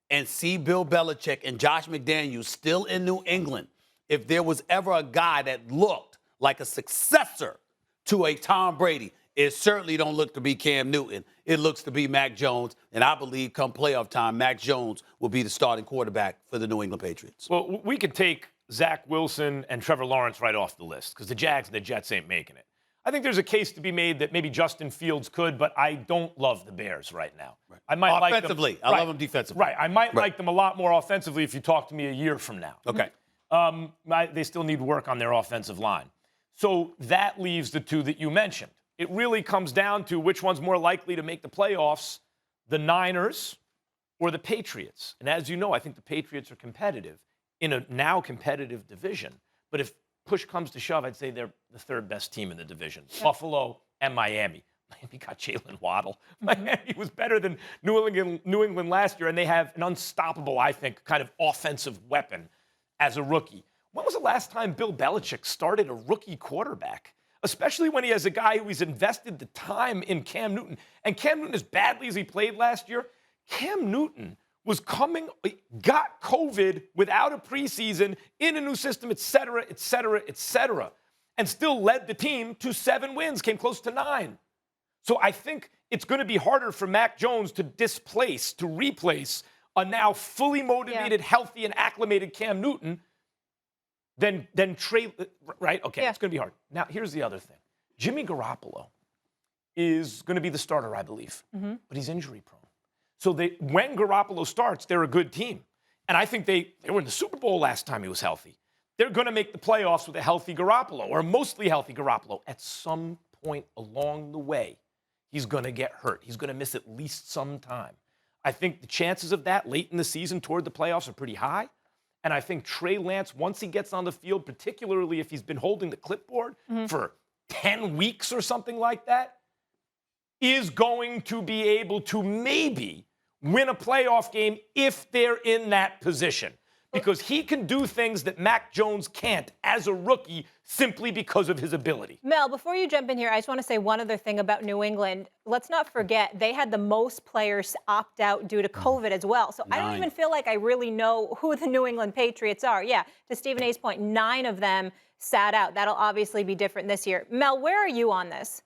and see Bill Belichick and Josh McDaniels still in New England, if there was ever a guy that looked like a successor to a Tom Brady, it certainly don't look to be Cam Newton. It looks to be Mac Jones. And I believe come playoff time, Mac Jones will be the starting quarterback for the New England Patriots. Well, we could take Zach Wilson and Trevor Lawrence right off the list because the Jags and the Jets ain't making it. I think there's a case to be made that maybe Justin Fields could, but I don't love the Bears right now. Right. I might offensively. Like them, I love them defensively. Right. I might like them a lot more offensively if you talk to me a year from now. Okay. They still need work on their offensive line. So that leaves the two that you mentioned. It really comes down to which one's more likely to make the playoffs, the Niners or the Patriots. And as you know, I think the Patriots are competitive in a now competitive division. But if push comes to shove, I'd say they're the third best team in the division. Yeah. Buffalo and Miami. Miami got Jalen Waddle. Miami was better than New England last year, and they have an unstoppable, I think, kind of offensive weapon as a rookie. When was the last time Bill Belichick started a rookie quarterback? Especially when he has a guy who he's invested the time in Cam Newton. And Cam Newton, as badly as he played last year, Cam Newton was got COVID without a preseason, in a new system, et cetera, et cetera, et cetera, and still led the team to 7 wins, came close to 9. So I think it's going to be harder for Mac Jones to replace a now fully motivated, healthy, and acclimated Cam Newton than Trey, right? Okay, It's going to be hard. Now, here's the other thing. Jimmy Garoppolo is going to be the starter, I believe, but he's injury prone. So when Garoppolo starts, they're a good team. And I think they were in the Super Bowl last time he was healthy. They're going to make the playoffs with a healthy Garoppolo, or a mostly healthy Garoppolo. At some point along the way, he's going to get hurt. He's going to miss at least some time. I think the chances of that late in the season toward the playoffs are pretty high. And I think Trey Lance, once he gets on the field, particularly if he's been holding the clipboard for 10 weeks or something like that, is going to be able to maybe win a playoff game if they're in that position. Because he can do things that Mac Jones can't as a rookie simply because of his ability. Mel, before you jump in here, I just want to say one other thing about New England. Let's not forget they had the most players opt out due to COVID as well. So 9. I don't even feel like I really know who the New England Patriots are. Yeah, to Stephen A's point, 9 of them sat out. That'll obviously be different this year. Mel, where are you on this?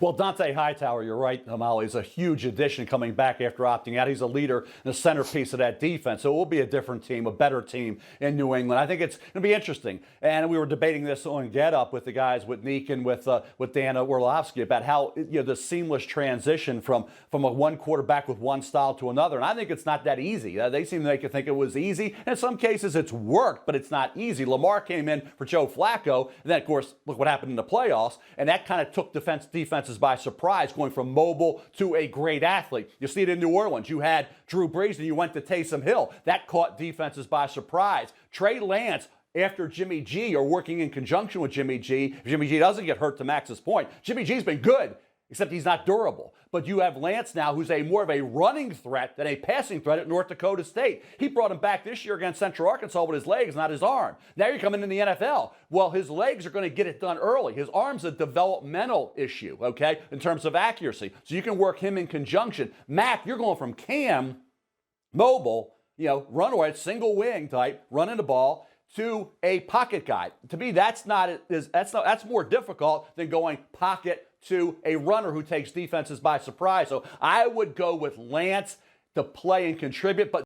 Well, Dante Hightower, you're right, Molly, is a huge addition coming back after opting out. He's a leader and the centerpiece of that defense. So it will be a different team, a better team in New England. I think it's going to be interesting. And we were debating this on Get Up with the guys, with Neek and with Dan Orlovsky, about how the seamless transition from a one quarterback with one style to another. And I think it's not that easy. They seem to make you think it was easy. And in some cases, it's worked, but it's not easy. Lamar came in for Joe Flacco. And then, of course, look what happened in the playoffs. And that kind of took defenses by surprise, going from mobile to a great athlete. You see it in New Orleans. You had Drew Brees and you went to Taysom Hill. That caught defenses by surprise. Trey Lance, after Jimmy G, are working in conjunction with Jimmy G. If Jimmy G doesn't get hurt, to Max's point, Jimmy G's been good, except he's not durable. But you have Lance now, who's more of a running threat than a passing threat at North Dakota State. He brought him back this year against Central Arkansas with his legs, not his arm. Now you're coming in the NFL. Well, his legs are going to get it done early. His arm's a developmental issue, okay, in terms of accuracy. So you can work him in conjunction. Mac, you're going from Cam, mobile, runaway, single wing type, running the ball, to a pocket guy. To me, that's more difficult than going pocket to a runner who takes defenses by surprise. So I would go with Lance to play and contribute, but